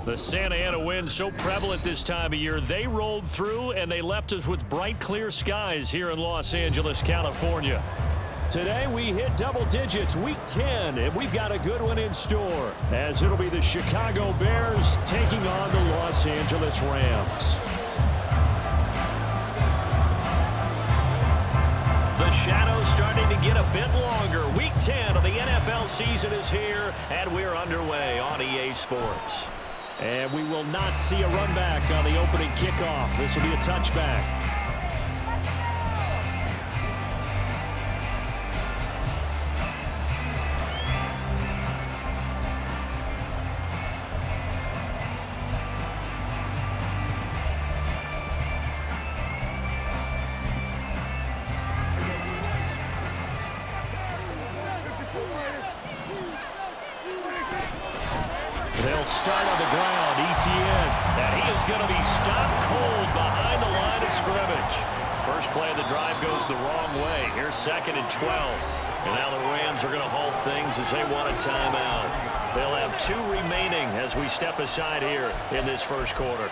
The Santa Ana wind so prevalent this time of year. They rolled through and they left us with bright, clear skies here in Los Angeles, California. Today we hit double digits, week 10, and we've got a good one in store, as it'll be the Chicago Bears taking on the Los Angeles Rams. The shadow's starting to get a bit longer. Week 10 of the NFL season is here, and we're underway on EA Sports. And we will not see a run back on the opening kickoff. This will be a touchback. They'll start on the ground, Etienne, and he is going to be stopped cold behind the line of scrimmage. First play of the drive goes the wrong way. Here's 2nd and 12. And now the Rams are going to halt things as they want a timeout. They'll have 2 remaining as we step aside here in this first quarter.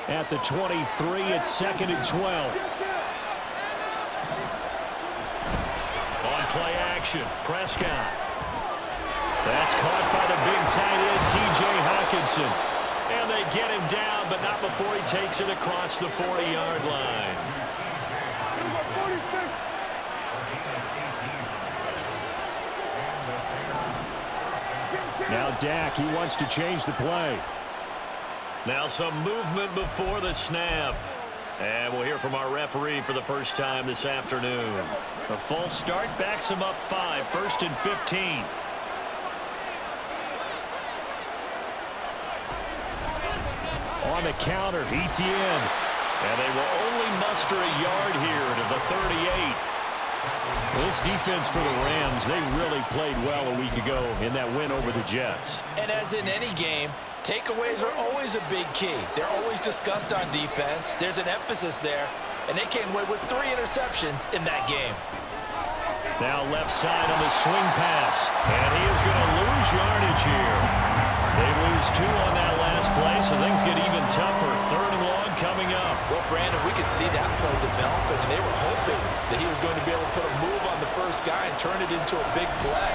At the 23, it's 2nd and 12. Play action. Prescott. That's caught by the big tight end, T.J. Hawkinson. And they get him down, but not before he takes it across the 40-yard line. Now Dak, he wants to change the play. Now some movement before the snap. And we'll hear from our referee for the first time this afternoon. A false start backs him up 5, 1st and 15. On the counter, Etienne. And they will only muster a yard here to the 38. This defense for the Rams, they really played well a week ago in that win over the Jets. And as in any game, takeaways are always a big key. They're always discussed on defense. There's an emphasis there, and they came away with 3 interceptions in that game. Now left side on the swing pass, and he is going to lose yardage here. They lose 2 on that last play, so things get even tougher. 3rd and long coming up. Well, Brandon, we could see that play developing, and they were hoping that he was going to be able to put a move on the first guy and turn it into a big play.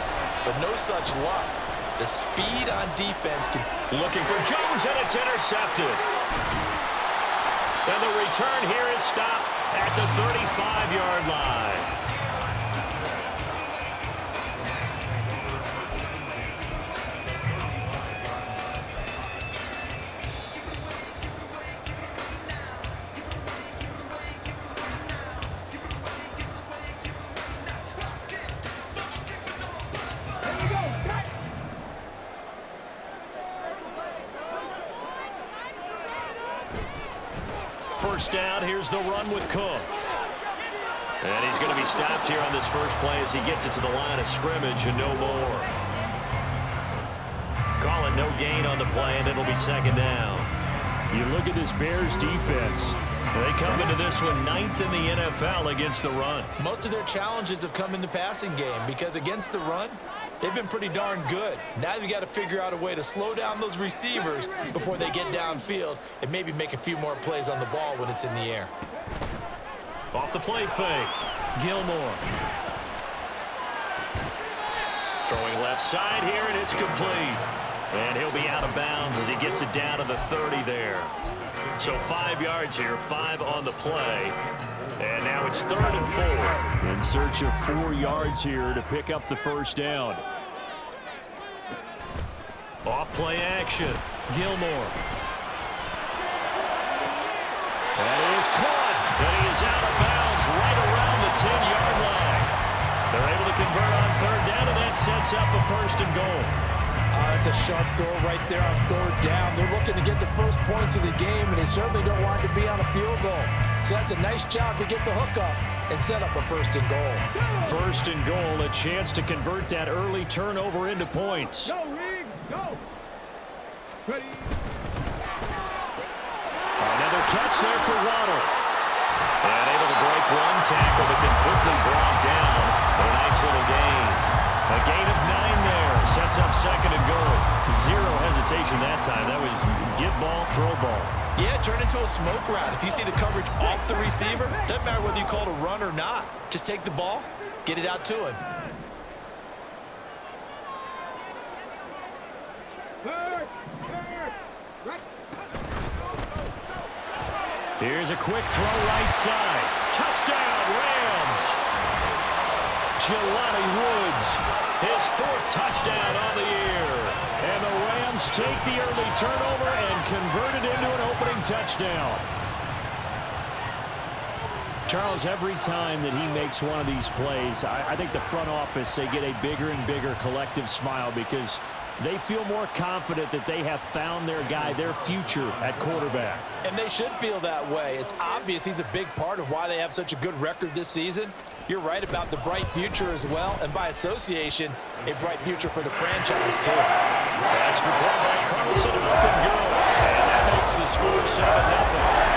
But no such luck. The speed on defense can... Looking for Jones, and it's intercepted. And the return here is stopped at the 35-yard line. First down, here's the run with Cook. And he's going to be stopped here on this first play as he gets it to the line of scrimmage and no more. Call it no gain on the play, and it'll be 2nd down. You look at this Bears defense. They come into this one 9th in the NFL against the run. Most of their challenges have come in the passing game because against the run, they've been pretty darn good. Now you've got to figure out a way to slow down those receivers before they get downfield and maybe make a few more plays on the ball when it's in the air. Off the play fake, Gilmore. Throwing left side here, and it's complete. And he'll be out of bounds as he gets it down to the 30 there. So 5 yards here, 5 on the play. And now it's 3rd and 4. In search of 4 yards here to pick up the first down. Off play action, Gilmore. That is caught, and he is out of bounds right around the 10-yard line. They're able to convert on 3rd down, and that sets up a 1st and goal. That's a sharp throw right there on 3rd down. They're looking to get the first points of the game, and they certainly don't want to be on a field goal. So that's a nice job to get the hook up and set up a 1st and goal. 1st and goal, a chance to convert that early turnover into points. Go, Reed, go. Ready. Another catch there for Waddle. And able to break one tackle, but then quickly brought down A gain of 9 there. Sets up second and goal. Zero hesitation that time. That was get ball, throw ball. Yeah, turn into a smoke route. If you see the coverage off the receiver, doesn't matter whether you call it a run or not. Just take the ball, get it out to him. Here's a quick throw right side. Touchdown, Rams. Jelani Woods, his 4th touchdown on the year. And the Rams take the early turnover and convert it into an opening touchdown. Charles, every time that he makes one of these plays, I think the front office, they get a bigger and bigger collective smile because they feel more confident that they have found their guy, their future at quarterback. And they should feel that way. It's obvious he's a big part of why they have such a good record this season. You're right about the bright future as well, and by association, a bright future for the franchise too. Extra point by Carlson, up and go. And that makes the score 7-0.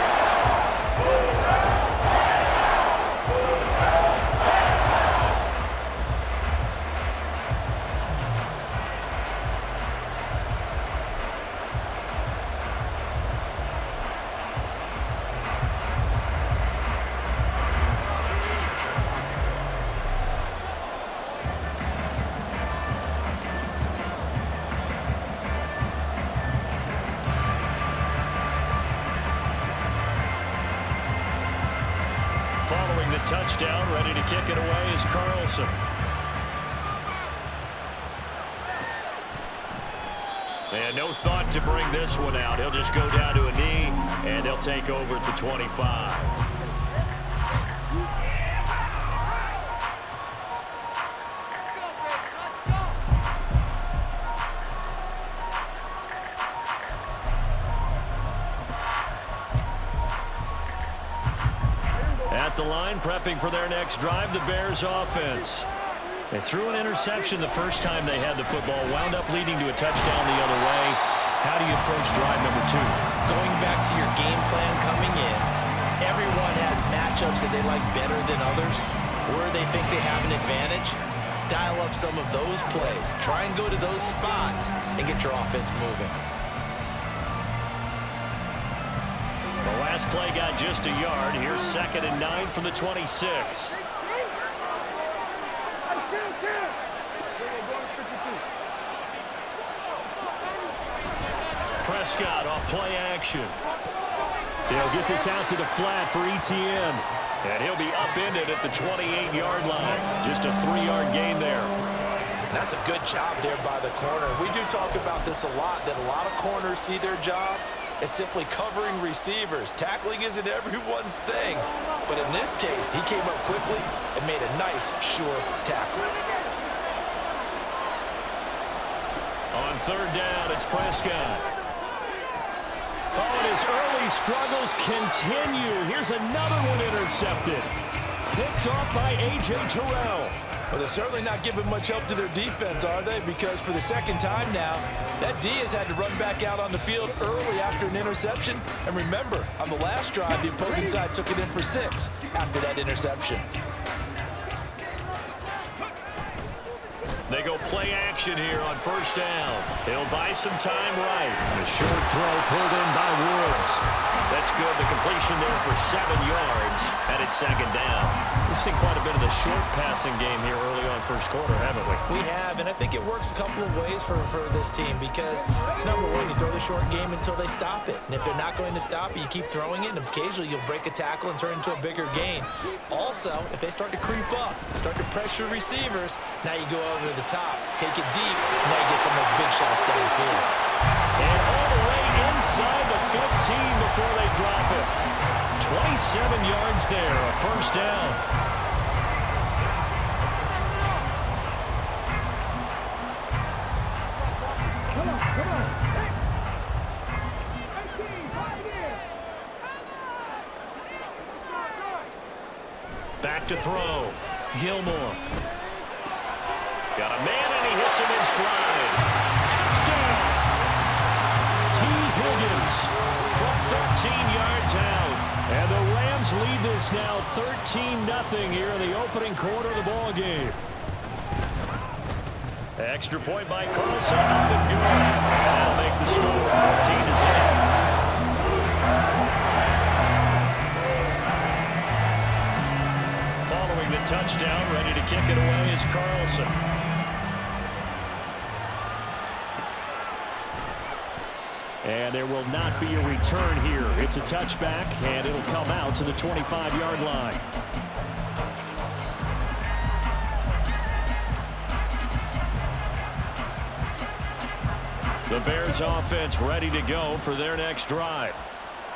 Following the touchdown, ready to kick it away is Carlson. And no thought to bring this one out. He'll just go down to a knee, and they'll take over at the 25. At the line, prepping for their next drive, the Bears offense. They threw an interception the first time they had the football, wound up leading to a touchdown the other way. How do you approach drive number 2? Going back to your game plan coming in, everyone has matchups that they like better than others, where they think they have an advantage. Dial up some of those plays. Try and go to those spots and get your offense moving. The last play got just a yard. Here's 2nd and 9 from the 26. Prescott off play action. They'll get this out to the flat for ETN. And he'll be upended at the 28-yard line. Just a 3-yard gain there. That's a good job there by the corner. We do talk about this a lot, that a lot of corners see their job as simply covering receivers. Tackling isn't everyone's thing. But in this case, he came up quickly and made a nice, sure tackle. On 3rd down, it's Prescott. Oh, and his early struggles continue. Here's another one intercepted. Picked off by A.J. Terrell. Well, they're certainly not giving much help to their defense, are they? Because for the second time now, that D has had to run back out on the field early after an interception. And remember, on the last drive, the opposing side took it in for 6 after that interception. They go play action here on 1st down. They'll buy some time right. A short throw pulled in by Woods. That's good. The completion there for 7 yards, and it's 2nd down. We've seen quite a bit of the short passing game here early on 1st quarter, haven't we? We have, and I think it works a couple of ways for this team because, number one, you throw the short game until they stop it. And if they're not going to stop it, you keep throwing it, and occasionally you'll break a tackle and turn it into a bigger gain. Also, if they start to creep up, start to pressure receivers, now you go over to the top, take it deep, and now you get some of those big shots downfield. And all the way inside the 15 before they drop it. 27 yards there, a 1st down. Come on. Back to throw. Gilmore. Got a man, and he hits him in stride. Touchdown! T. Higgins from 13 yards out. And the Rams lead this now 13-0 here in the opening quarter of the ball game. Extra point by Carlson, up and good. And that'll make the score 14-0. Following the touchdown, ready to kick it away is Carlson. And there will not be a return here. It's a touchback, and it'll come out to the 25-yard line. The Bears offense ready to go for their next drive.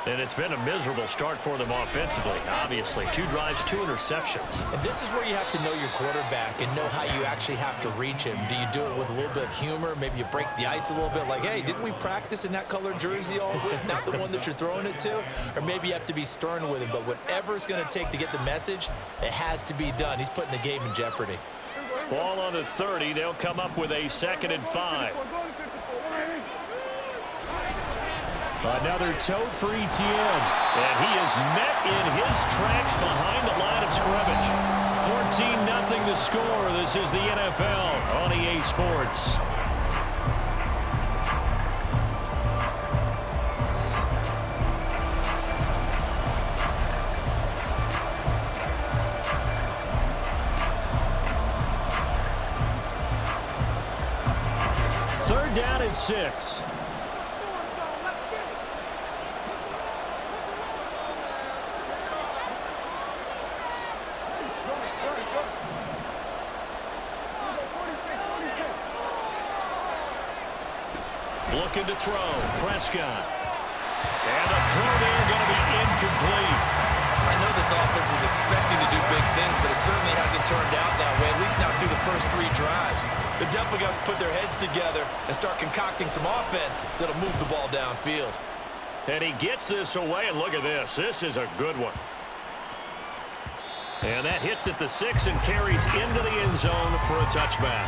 And it's been a miserable start for them offensively, obviously. 2 drives, 2 interceptions. And this is where you have to know your quarterback and know how you actually have to reach him. Do you do it with a little bit of humor? Maybe you break the ice a little bit like, hey, didn't we practice in that colored jersey all week, not the one that you're throwing it to? Or maybe you have to be stern with him. But whatever it's going to take to get the message, it has to be done. He's putting the game in jeopardy. Ball on the 30. They'll come up with a 2nd and 5. Another tote for Etienne. And he is met in his tracks behind the line of scrimmage. 14-0 the score. This is the NFL on EA Sports. Third down and 6. Looking to throw. Prescott. And the throw there going to be incomplete. I know this offense was expecting to do big things, but it certainly hasn't turned out that way, at least not through the first 3 drives. They're definitely going to put their heads together and start concocting some offense that'll move the ball downfield. And he gets this away, and look at this. This is a good one. And that hits at the 6 and carries into the end zone for a touchback.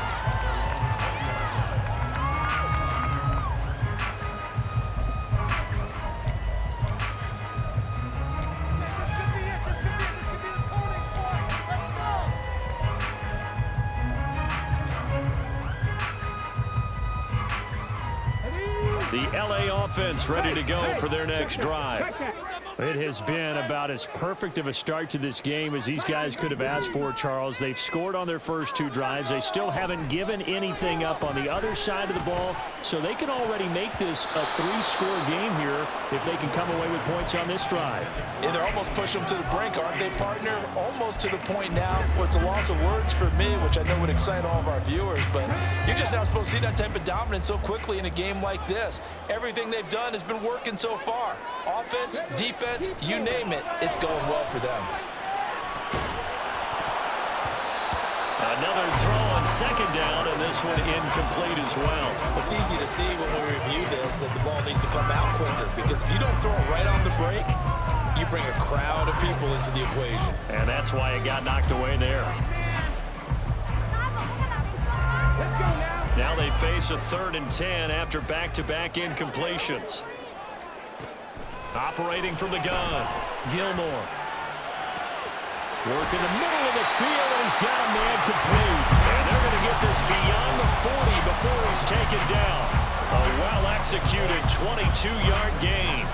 The LA offense ready to go for their next drive. It has been about as perfect of a start to this game as these guys could have asked for, Charles. They've scored on their first 2 drives. They still haven't given anything up on the other side of the ball, so they can already make this a 3-score game here if they can come away with points on this drive. Yeah, they're almost pushing them to the brink, aren't they, partner? Almost to the point now where it's a loss of words for me, which I know would excite all of our viewers, but you're just not supposed to see that type of dominance so quickly in a game like this. Everything they've done has been working so far. Offense, defense, you name it, it's going well for them. Another throw on 2nd down, and this one incomplete as well. It's easy to see when we review this that the ball needs to come out quicker, because if you don't throw it right on the break, you bring a crowd of people into the equation. And that's why it got knocked away there. Now they face a 3rd and 10 after back-to-back incompletions. Operating from the gun, Gilmore. Work in the middle of the field, and he's got a man complete. And they're going to get this beyond the 40 before he's taken down. A well-executed 22-yard gain.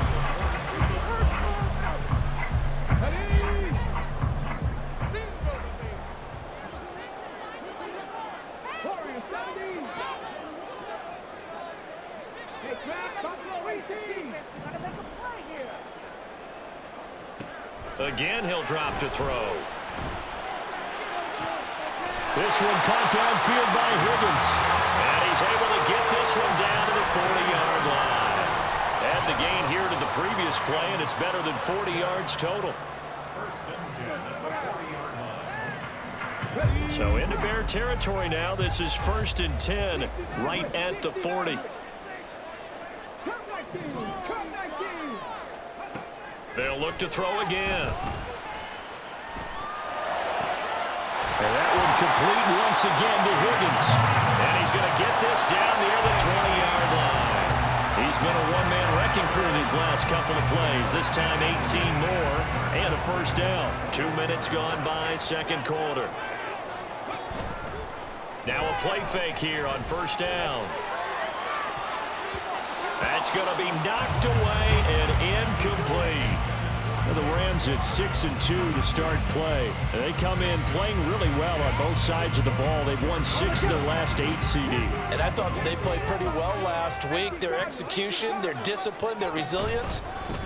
Again, he'll drop to throw. This one caught downfield by Higgins. And he's able to get this one down to the 40-yard line. Add the gain here to the previous play, and it's better than 40 yards total. So into Bear territory now. This is 1st and 10, right at the 40. They'll look to throw again. And that one complete once again to Higgins. And he's going to get this down near the 20-yard line. He's been a one-man wrecking crew these last couple of plays. This time 18 more and a 1st down. 2 minutes gone by, 2nd quarter. Now a play fake here on first down. That's going to be knocked away and incomplete. Well, the Rams at 6-2 to start play. They come in playing really well on both sides of the ball. They've won 6 of their last 8 CD. And I thought that they played pretty well last week. Their execution, their discipline, their resilience,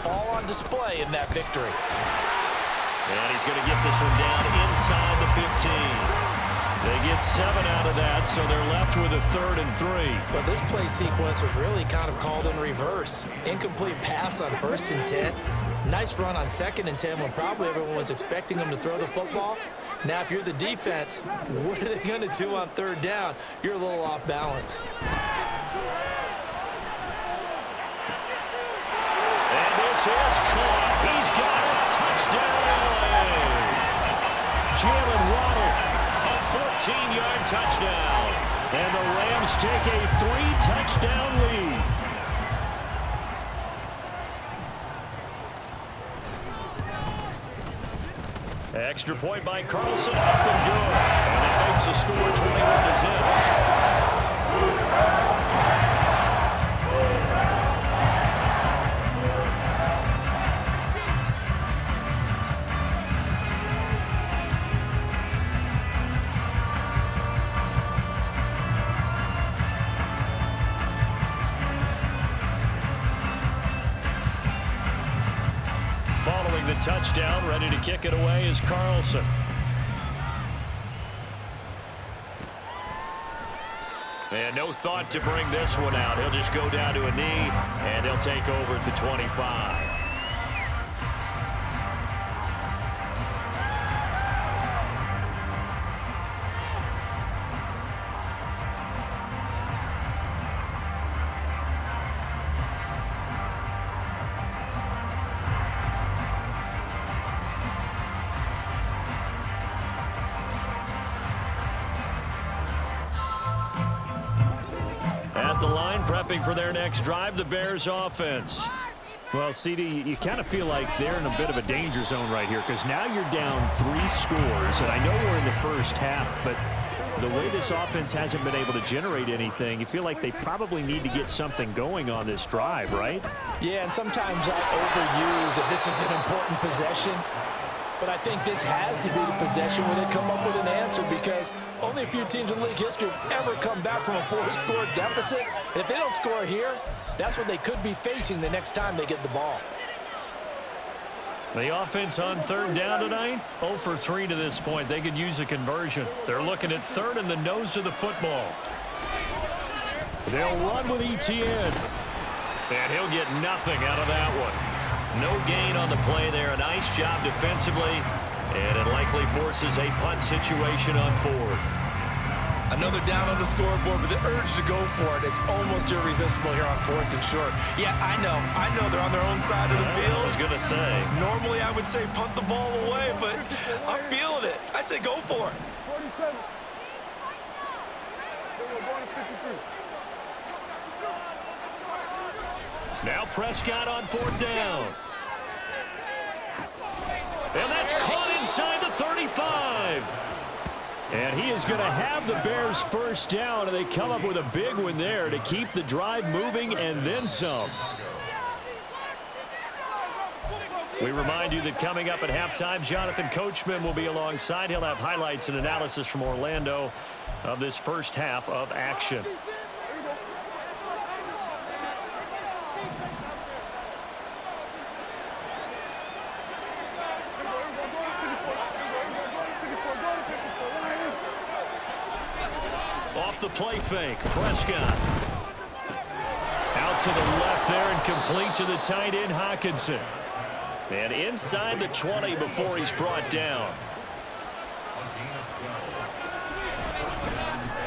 all on display in that victory. And he's going to get this one down inside the 15. They get 7 out of that, so they're left with a 3rd and 3. But this play sequence was really kind of called in reverse. Incomplete pass on 1st and 10. Nice run on 2nd and 10 when probably everyone was expecting them to throw the football. Now, if you're the defense, what are they going to do on 3rd down? You're a little off balance. And this is caught. He's got it. Touchdown, LA. Jalen Waddle. 14-yard touchdown. And the Rams take a 3-touchdown lead. Extra point by Carlson. Up and good. And it makes the score 21-0. Following the touchdown, ready to kick it away is Carlson. And no thought to bring this one out. He'll just go down to a knee, and he'll take over at the 25. At the line, prepping for their next drive, the Bears offense. Well, CD, you kind of feel like they're in a bit of a danger zone right here because now you're down 3 scores, and I know we're in the first half, but the way this offense hasn't been able to generate anything, you feel like they probably need to get something going on this drive, right? Yeah, and sometimes I overuse that this is an important possession. But I think this has to be the possession where they come up with an answer because only a few teams in league history have ever come back from a 4-score deficit. And if they don't score here, that's what they could be facing the next time they get the ball. The offense on 3rd down tonight, 0 for 3 to this point. They could use a conversion. They're looking at 3rd and the nose of the football. They'll run with Etienne. And he'll get nothing out of that one. No gain on the play there. A nice job defensively. And it likely forces a punt situation on 4th. Another down on the scoreboard, but the urge to go for it is almost irresistible here on 4th and short. Yeah, I know they're on their own side of the field. I was going to say. Normally I would say punt the ball away, but I'm feeling it. I say go for it. 47. Now Prescott on 4th down. And that's caught inside the 35. And he is going to have the Bears first down, and they come up with a big one there to keep the drive moving and then some. We remind you that coming up at halftime, Jonathan Coachman will be alongside. He'll have highlights and analysis from Orlando of this first half of action. Off the play fake, Prescott. Out to the left there and complete to the tight end, Hockenson. And inside the 20 before he's brought down.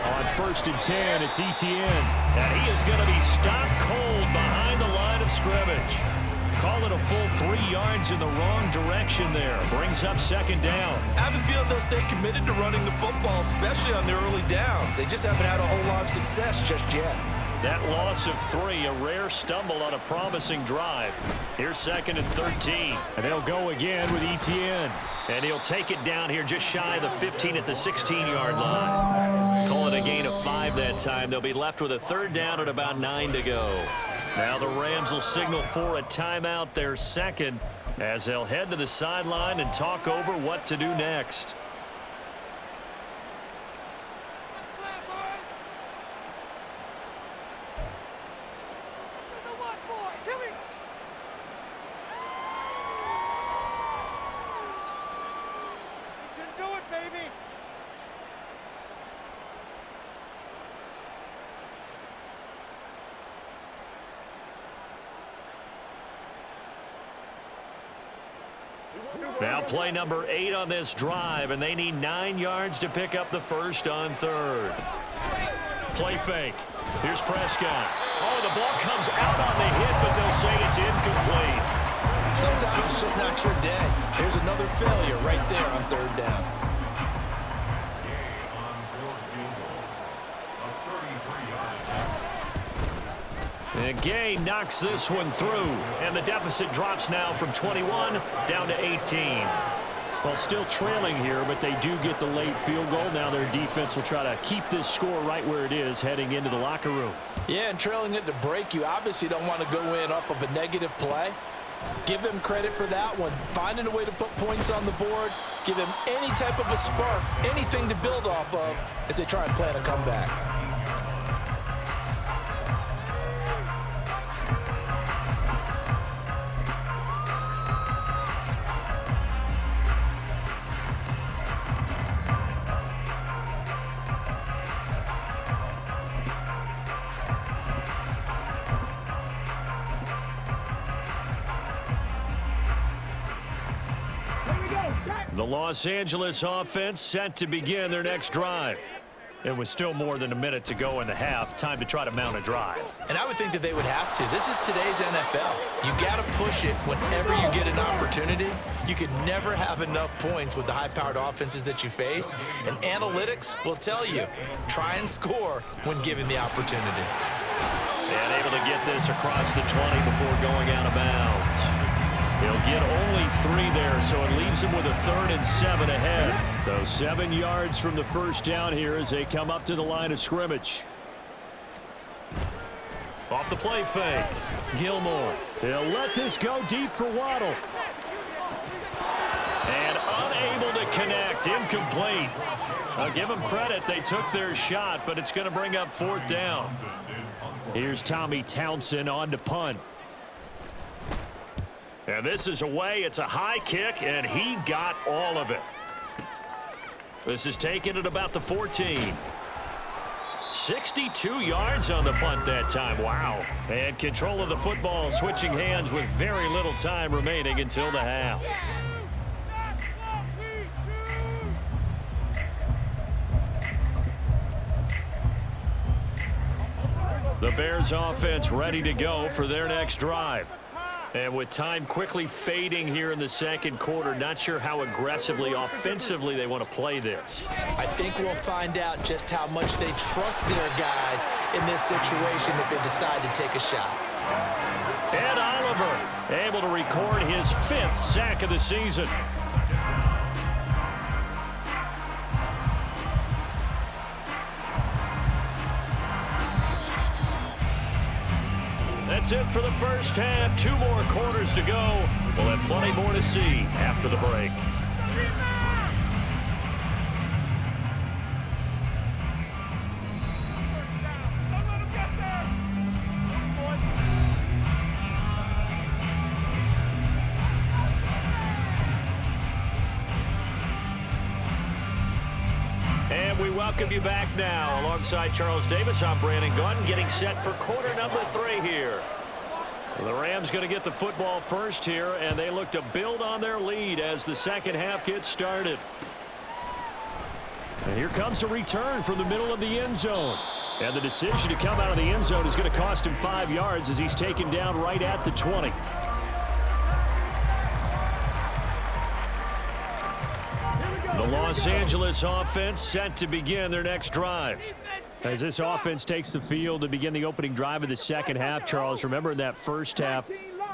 On 1st and 10, it's Etienne. And he is going to be stopped cold behind the line of scrimmage. Call it a full 3 yards in the wrong direction there. Brings up 2nd down. I have a feeling they'll stay committed to running the football, especially on their early downs. They just haven't had a whole lot of success just yet. That loss of 3, a rare stumble on a promising drive. Here's 2nd and 13. And they'll go again with Etienne. And he'll take it down here just shy of the 15 at the 16-yard line. Call it a gain of 5 that time. They'll be left with a 3rd down at about 9 to go. Now the Rams will signal for a timeout, their 2nd, as they'll head to the sideline and talk over what to do next. Now play number 8 on this drive, and they need 9 yards to pick up the first on 3rd. Play fake. Here's Prescott. Oh, the ball comes out on the hit, but they'll say it's incomplete. Sometimes it's just not your day. Here's another failure right there on 3rd down. And Gay knocks this one through, and the deficit drops now from 21 down to 18. Well, still trailing here, but they do get the late field goal. Now their defense will try to keep this score right where it is heading into the locker room. Yeah, and trailing it to break, you obviously don't want to go in off of a negative play. Give them credit for that one. Finding a way to put points on the board, give them any type of a spark, anything to build off of as they try and plan a comeback. The Los Angeles offense set to begin their next drive. It was still more than a minute to go in the half. Time to try to mount a drive. And I would think that they would have to. This is today's NFL. You got to push it whenever you get an opportunity. You could never have enough points with the high-powered offenses that you face. And analytics will tell you, try and score when given the opportunity. And able to get this across the 20 before going out of bounds. He'll get only 3 there, so it leaves him with a 3rd and 7 ahead. So 7 yards from the first down here as they come up to the line of scrimmage. Off the play fake, Gilmore. They'll let this go deep for Waddle. And unable to connect, incomplete. I'll give them credit, they took their shot, but it's going to bring up 4th down. Here's Tommy Townsend on to punt. And this is away. It's a high kick, and he got all of it. This is taken at about the 14. 62 yards on the punt that time. Wow. And control of the football, switching hands with very little time remaining until the half. The Bears offense ready to go for their next drive. And with time quickly fading here in the second quarter, not sure how aggressively, offensively they want to play this. I think we'll find out just how much they trust their guys in this situation if they decide to take a shot. And Oliver able to record his 5th sack of the season. That's it for the first half. 2 more quarters to go. We'll have plenty more to see after the break. And we welcome you back now. Alongside Charles Davis, I'm Brandon Gunn, getting set for quarter number 3 here. The Rams going to get the football first here, and they look to build on their lead as the second half gets started. And here comes a return from the middle of the end zone. And the decision to come out of the end zone is going to cost him 5 yards as he's taken down right at the 20. The Los Angeles offense set to begin their next drive. As this offense takes the field to begin the opening drive of the second half, Charles, remember in that first half,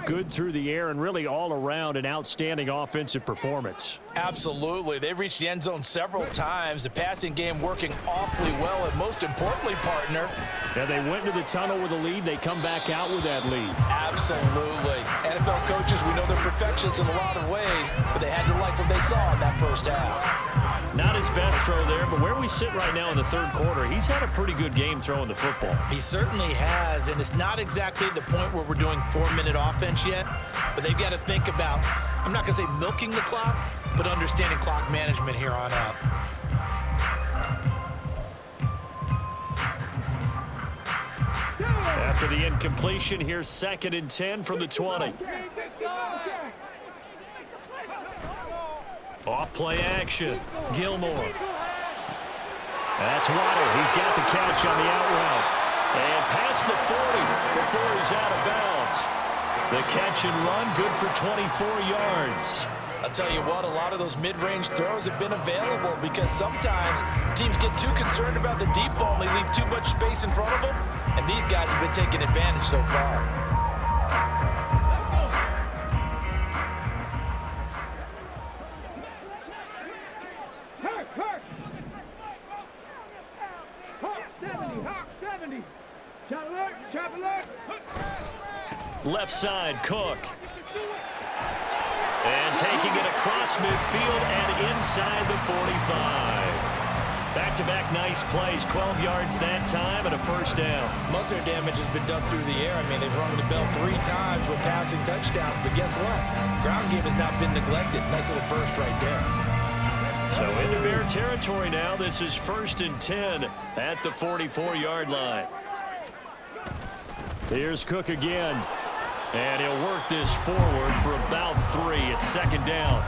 good through the air and really all around an outstanding offensive performance. Absolutely. They reached the end zone several times. The passing game working awfully well, and most importantly, partner. Yeah, they went into the tunnel with a lead. They come back out with that lead. Absolutely. NFL coaches, we know they're perfectionists in a lot of ways, but they had to like what they saw in that first half. Not his best throw there, but where we sit right now in the third quarter, he's had a pretty good game throwing the football. He certainly has, and it's not exactly at the point where we're doing 4-minute offense yet, but they've got to think about, I'm not going to say milking the clock, but understanding clock management here on out. After the incompletion, here's 2nd and 10 from the 20. Off play action. Gilmore. That's Waddle. He's got the catch on the out route. And past the 40 before he's out of bounds. The catch and run, good for 24 yards. I'll tell you what, a lot of those mid-range throws have been available because sometimes teams get too concerned about the deep ball and they leave too much space in front of them, and these guys have been taking advantage so far. Hawk 70. Chop alert. Left side, Cook. And taking it across midfield and inside the 45. Back-to-back nice plays, 12 yards that time and a first down. Most of their damage has been done through the air. I mean, they've rung the bell 3 times with passing touchdowns, but guess what? Ground game has not been neglected. Nice little burst right there. So into Bear territory now. This is 1st and 10 at the 44-yard line. Here's Cook again. And he'll work this forward for about 3 at 2nd down.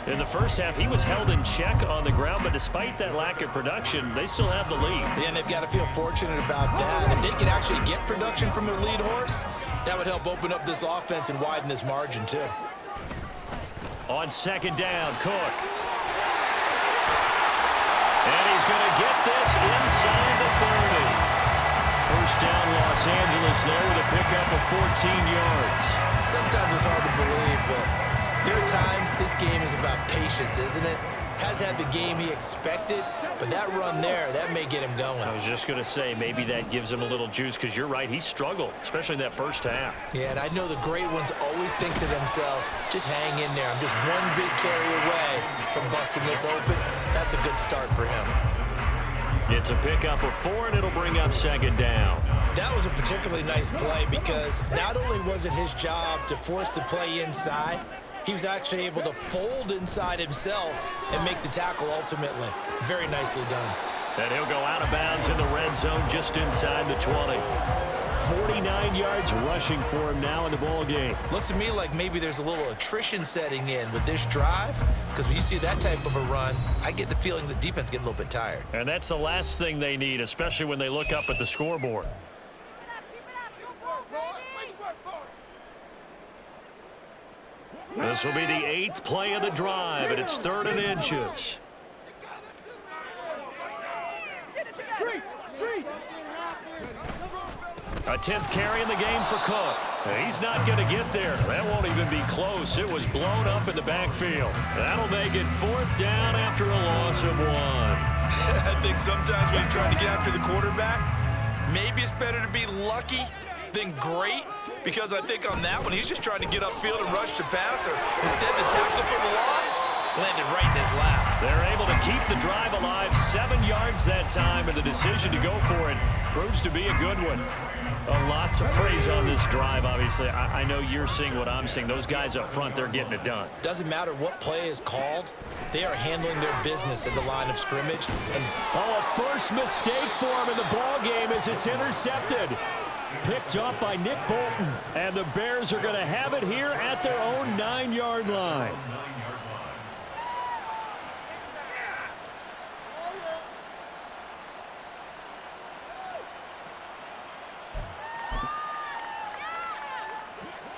In the first half, he was held in check on the ground, but despite that lack of production, they still have the lead. Yeah, and they've got to feel fortunate about that. If they can actually get production from their lead horse, that would help open up this offense and widen this margin, too. On 2nd down, Cook. And he's going to get this inside the 30. First down, Los Angeles there with a pickup of 14 yards. Sometimes it's hard to believe, but there are times this game is about patience, isn't it? Has had the game he expected, but that run there, that may get him going. I was just going to say, maybe that gives him a little juice, because you're right, he struggled, especially in that first half. Yeah, and I know the great ones always think to themselves, just hang in there. I'm just one big carry away from busting this open. That's a good start for him. It's a pickup of 4, and it'll bring up 2nd down. That was a particularly nice play because not only was it his job to force the play inside, he was actually able to fold inside himself and make the tackle ultimately. Very nicely done. And he'll go out of bounds in the red zone just inside the 20. 49 yards rushing for him now in the ball game. Looks to me like maybe there's a little attrition setting in with this drive, because when you see that type of a run, I get the feeling the defense getting a little bit tired. And that's the last thing they need, especially when they look up at the scoreboard. This will be the 8th play of the drive, and it's 3rd and inches. A 10th carry in the game for Cook. He's not going to get there. That won't even be close. It was blown up in the backfield. That'll make it 4th down after a loss of 1. I think sometimes when you're trying to get after the quarterback, maybe it's better to be lucky than great, because I think on that one, he's just trying to get upfield and rush the passer. Instead, the tackle for the loss landed right in his lap. They're able to keep the drive alive, 7 yards that time, and the decision to go for it proves to be a good one. A lot to praise on this drive, obviously. I know you're seeing what I'm seeing. Those guys up front, they're getting it done. Doesn't matter what play is called. They are handling their business at the line of scrimmage. And a first mistake for him in the ball game as it's intercepted. Picked up by Nick Bolton. And the Bears are going to have it here at their own 9-yard line.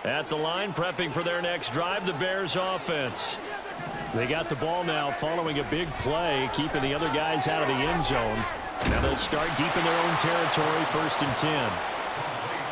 At the line, prepping for their next drive, the Bears offense. They got the ball now following a big play, keeping the other guys out of the end zone. Now they'll start deep in their own territory, 1st and 10.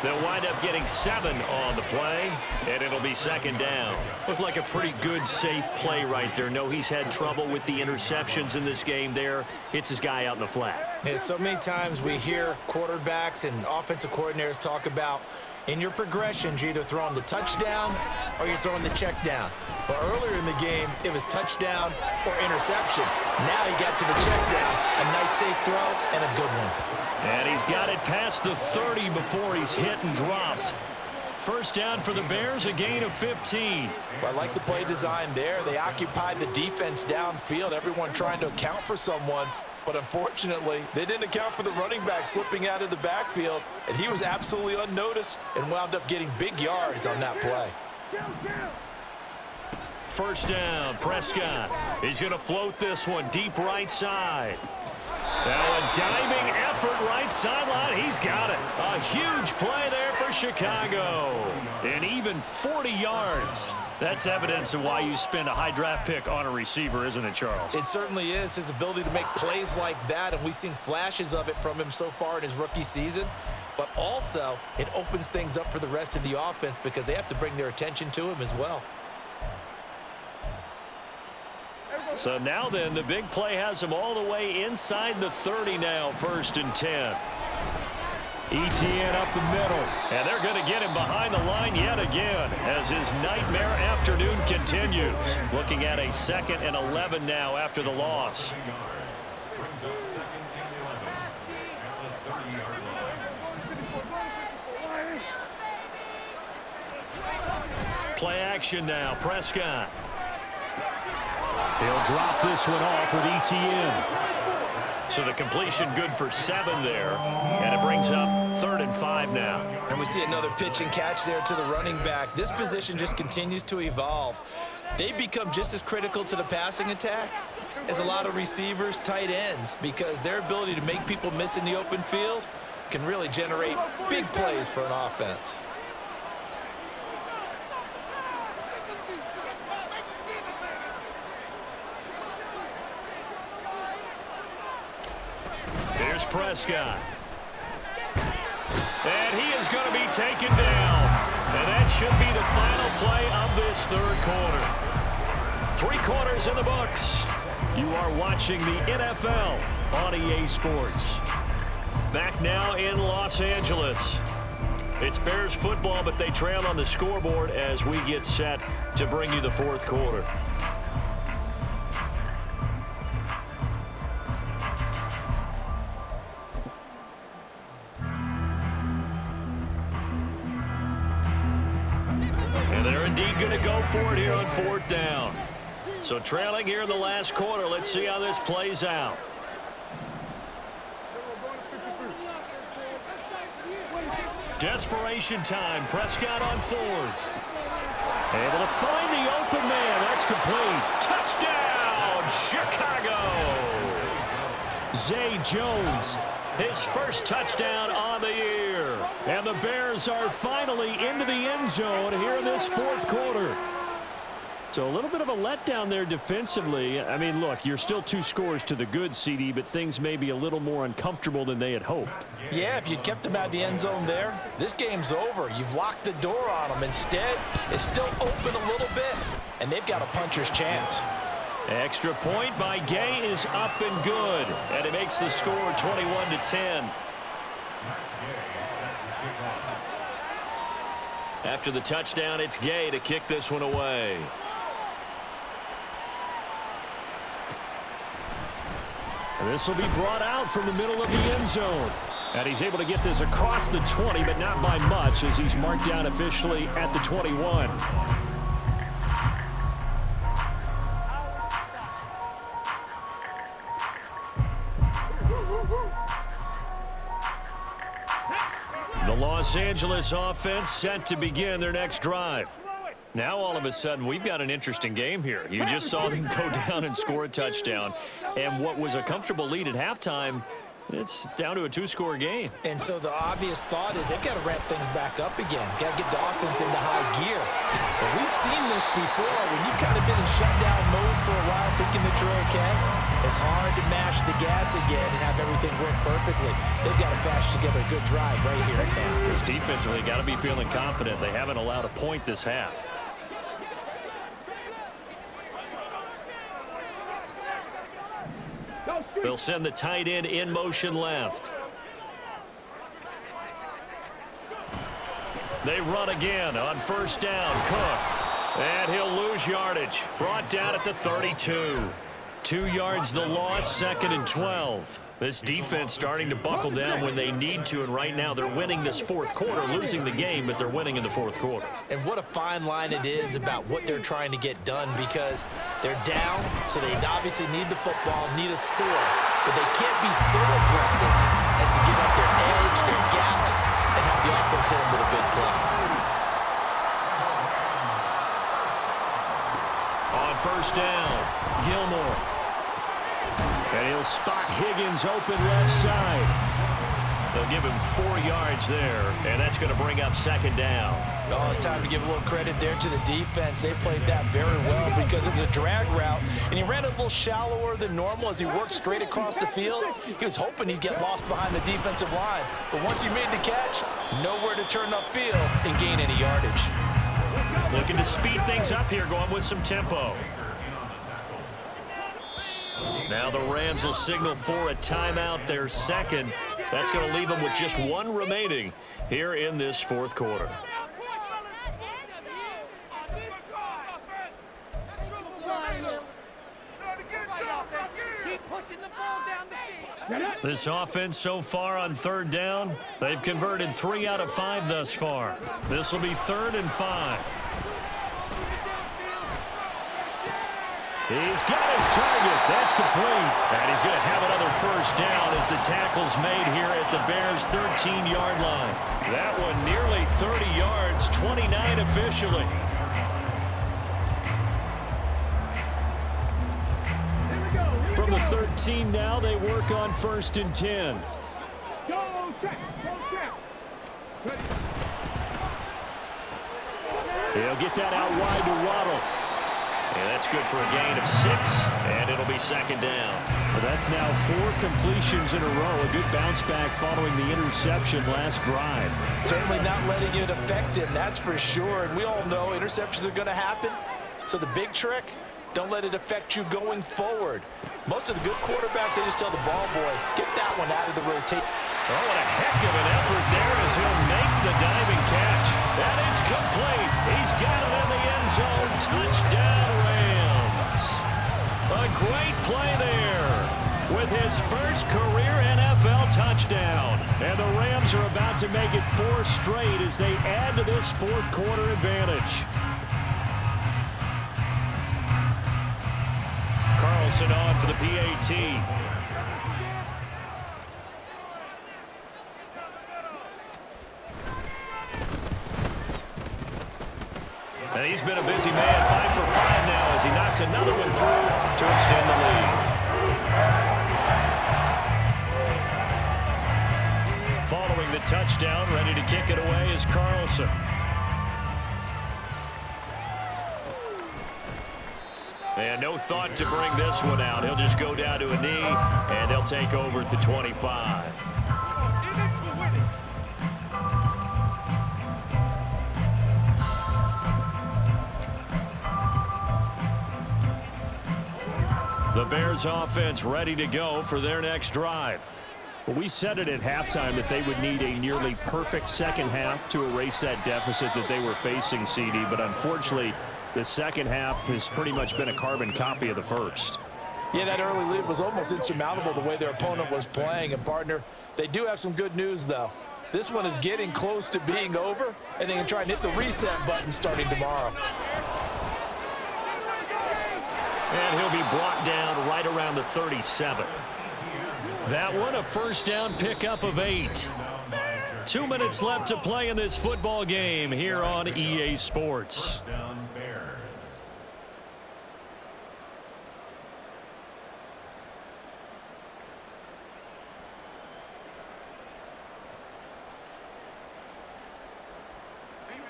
They'll wind up getting 7 on the play, and it'll be 2nd down. Looked like a pretty good, safe play right there. No, he's had trouble with the interceptions in this game there. Hits his guy out in the flat. Yeah, so many times we hear quarterbacks and offensive coordinators talk about in your progressions, you're either throwing the touchdown or you're throwing the check down. But earlier in the game, it was touchdown or interception. Now he got to the check down. A nice safe throw and a good one. And he's got it past the 30 before he's hit and dropped. 1st down for the Bears, a gain of 15. Well, I like the play design there. They occupied the defense downfield, everyone trying to account for someone. But unfortunately, they didn't account for the running back slipping out of the backfield, and he was absolutely unnoticed and wound up getting big yards on that play. 1st down, Prescott. He's going to float this one deep right side. Now a diving effort right sideline. He's got it. A huge play there for Chicago. And even 40 yards. That's evidence of why you spend a high draft pick on a receiver, isn't it, Charles? It certainly is. His ability to make plays like that, and we've seen flashes of it from him so far in his rookie season. But also, it opens things up for the rest of the offense because they have to bring their attention to him as well. So now then, the big play has him all the way inside the 30 now, 1st and 10. ETN up the middle. And they're going to get him behind the line yet again as his nightmare afternoon continues. Looking at a 2nd and 11 now after the loss. Play action now, Prescott. He'll drop this one off with ETN. So the completion good for 7 there, and it brings up 3rd and 5 now. And we see another pitch and catch there to the running back. This position just continues to evolve. They become just as critical to the passing attack as a lot of receivers, tight ends, because their ability to make people miss in the open field can really generate big plays for an offense. Here's Prescott. And he is going to be taken down. And that should be the final play of this 3rd quarter. 3 quarters in the books. You are watching the NFL on EA Sports. Back now in Los Angeles. It's Bears football, but they trail on the scoreboard as we get set to bring you the 4th quarter. Going to go for it here on 4th down. So trailing here in the last quarter. Let's see how this plays out. Desperation time. Prescott on 4th. Able to find the open man. That's complete. Touchdown, Chicago. Zay Jones. His first touchdown on the year. And the Bears are finally into the end zone here in this 4th quarter. So a little bit of a letdown there defensively. I mean, look, you're still 2 scores to the good, CD, but things may be a little more uncomfortable than they had hoped. Yeah, if you kept them out of the end zone there, this game's over. You've locked the door on them. Instead, it's still open a little bit, and they've got a puncher's chance. Extra point by Gay is up and good. And it makes the score 21-10. After the touchdown, it's Gay to kick this one away. And this will be brought out from the middle of the end zone. And he's able to get this across the 20, but not by much, as he's marked down officially at the 21. The Los Angeles offense set to begin their next drive. Now all of a sudden we've got an interesting game here. You just saw them go down and score a touchdown. And what was a comfortable lead at halftime, it's down to a 2-score game. And so the obvious thought is they've got to ramp things back up again. Got to get the offense into high gear. But we've seen this before when you've kind of been in shutdown mode for a while thinking that you're okay. It's hard to mash the gas again and have everything work perfectly. They've got to fashion together a good drive right here and now. Because defensively, got to be feeling confident. They haven't allowed a point this half. They'll send the tight end in motion left. They run again on first down. Cook. And he'll lose yardage. Brought down at the 32. 2 yards the loss, 2nd and 12. This defense starting to buckle down when they need to, and right now they're winning this fourth quarter, losing the game, but they're winning in the fourth quarter. And what a fine line it is about what they're trying to get done, because they're down, so they obviously need the football, need a score, but they can't be so aggressive as to give up their edge, their gaps, and have the offense hit them with a big play. On first down, Gilmore. And he'll spot Higgins open left side. They'll give him 4 yards there, and that's going to bring up 2nd down. Oh, it's time to give a little credit there to the defense. They played that very well because it was a drag route, and he ran a little shallower than normal as he worked straight across the field. He was hoping he'd get lost behind the defensive line, but once he made the catch, nowhere to turn upfield and gain any yardage. Looking to speed things up here, going with some tempo. Now the Rams will signal for a timeout, their second. That's going to leave them with just 1 remaining here in this fourth quarter. This offense so far on 3rd down, they've converted 3 out of 5 thus far. This will be 3rd and 5. He's got his target. That's complete. And he's going to have another first down as the tackle's made here at the Bears' 13-yard line. That one nearly 30 yards, 29 officially. From the 13 now, they work on 1st and 10. Go check. Ready. He'll get that out wide to Waddle. And that's good for a gain of 6, and it'll be 2nd down. Well, that's now 4 completions in a row. A good bounce back following the interception last drive. Certainly not letting it affect him, that's for sure. And we all know interceptions are going to happen. So the big trick, don't let it affect you going forward. Most of the good quarterbacks, they just tell the ball boy, get that one out of the rotation. Oh, what a heck of an effort there as he'll make the diving catch. And it's complete. He's got it in the end zone. Touchdown, Rams. A great play there with his first career NFL touchdown. And the Rams are about to make it 4 straight as they add to this fourth quarter advantage. Carlson on for the PAT. And he's been a busy man, 5 for 5 now as he knocks another one through to extend the lead. Following the touchdown, ready to kick it away is Carlson. And no thought to bring this one out. He'll just go down to a knee, and they'll take over at the 25. The Bears offense ready to go for their next drive. Well, we said it at halftime that they would need a nearly perfect second half to erase that deficit that they were facing, CD, but unfortunately, the second half has pretty much been a carbon copy of the first. Yeah, that early lead was almost insurmountable the way their opponent was playing. And, partner, they do have some good news, though. This one is getting close to being over, and they can try and hit the reset button starting tomorrow. And he'll be brought down right around the 37. That one, a first down pickup of 8. 2 minutes left to play in this football game here on EA Sports.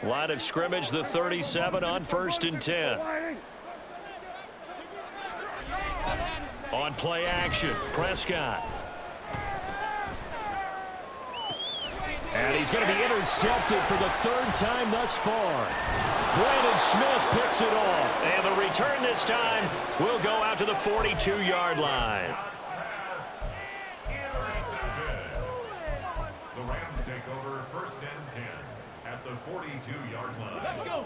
Line of scrimmage, the 37 on 1st and 10. On On play action, Prescott. And he's going to be intercepted for the third time thus far. Brandon Smith picks it off. And the return this time will go out to the 42-yard line. The Rams take over 1st and 10 at the 42-yard line. Let's go.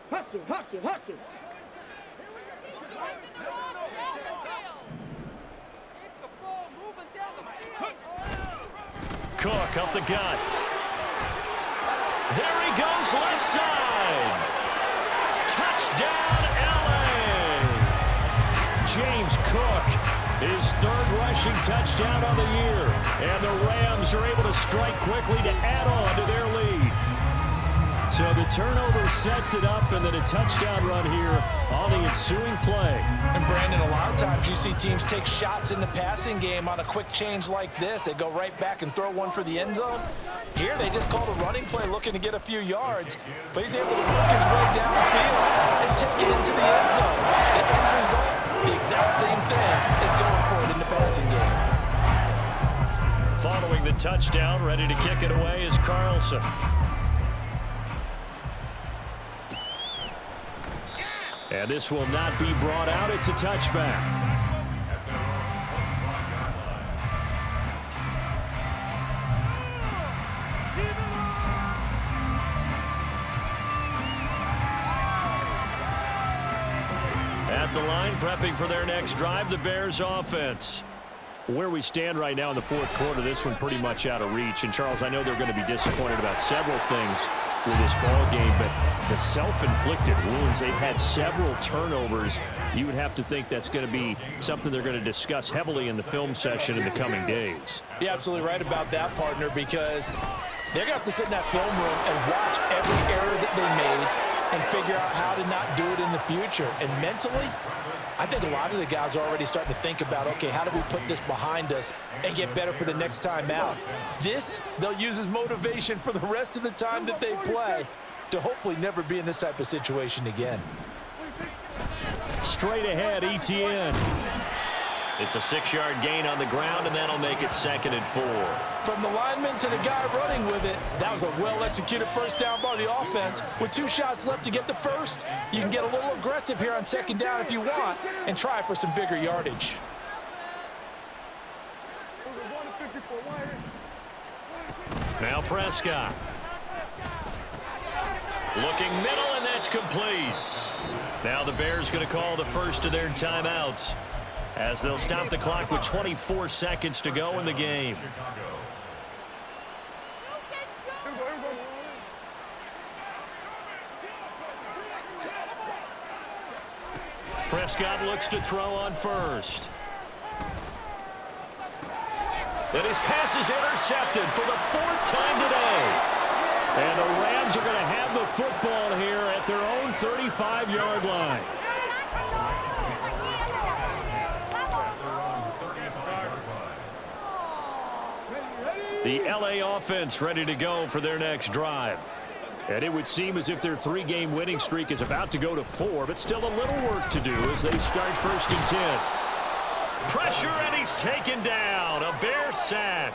Hustle, hustle, hustle. Cook up the gut. There he goes, left side. Touchdown, L.A. James Cook, his third rushing touchdown on the year. And the Rams are able to strike quickly to add on to their lead. So the turnover sets it up, and then a touchdown run here on the ensuing play. And Brandon, a lot of times you see teams take shots in the passing game on a quick change like this. They go right back and throw one for the end zone. Here they just called a running play looking to get a few yards, but he's able to work his way downfield and take it into the end zone. The end result, the exact same thing as going for it in the passing game. Following the touchdown, ready to kick it away is Carlson. And this will not be brought out. It's a touchback. At the line, prepping for their next drive, the Bears offense. Where we stand right now in the fourth quarter, this one pretty much out of reach. And, Charles, I know they're going to be disappointed about several things with this ball game, but the self-inflicted wounds, they've had several turnovers. You would have to think that's going to be something they're going to discuss heavily in the film session in the coming days. You're absolutely right about that, partner, because they're going to have to sit in that film room and watch every error that they made and figure out how to not do it in the future. And mentally, I think a lot of the guys are already starting to think about, okay, how do we put this behind us and get better for the next time out? This, they'll use as motivation for the rest of the time that they play to hopefully never be in this type of situation again. Straight ahead, Etienne. It's a 6-yard gain on the ground, and that'll make it 2nd and 4. From the lineman to the guy running with it, that was a well-executed first down by the offense. With 2 shots left to get the first, you can get a little aggressive here on 2nd down if you want and try for some bigger yardage. Now Prescott. Looking middle, and that's complete. Now the Bears going to call the first of their timeouts, as they'll stop the clock with 24 seconds to go in the game. Prescott looks to throw on first. And his pass is intercepted for the 4th time today. And the Rams are going to have the football here at their own 35-yard line. The L.A. offense ready to go for their next drive. And it would seem as if their 3-game winning streak is about to go to 4, but still a little work to do as they start 1st and 10. Pressure, and he's taken down. A Bear sack.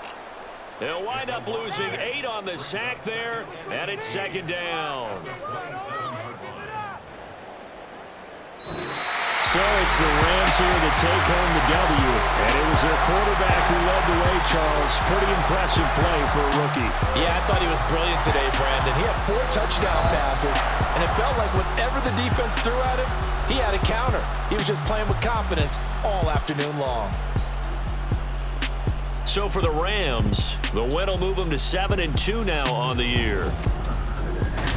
They'll wind up losing 8 on the sack there, and it's 2nd down. So it's the Rams here to take home the W. And it was their quarterback who led the way, Charles. Pretty impressive play for a rookie. Yeah, I thought he was brilliant today, Brandon. He had 4 touchdown passes, and it felt like whatever the defense threw at him, he had a counter. He was just playing with confidence all afternoon long. So for the Rams, the win will move them to 7-2 now on the year.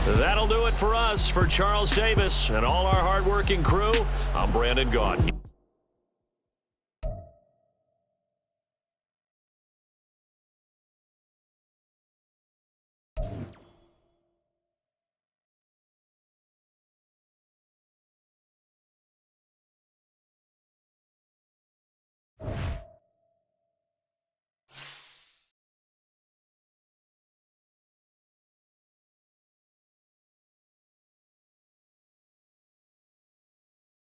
That'll do it for us. For Charles Davis and all our hardworking crew, I'm Brandon Gaudin.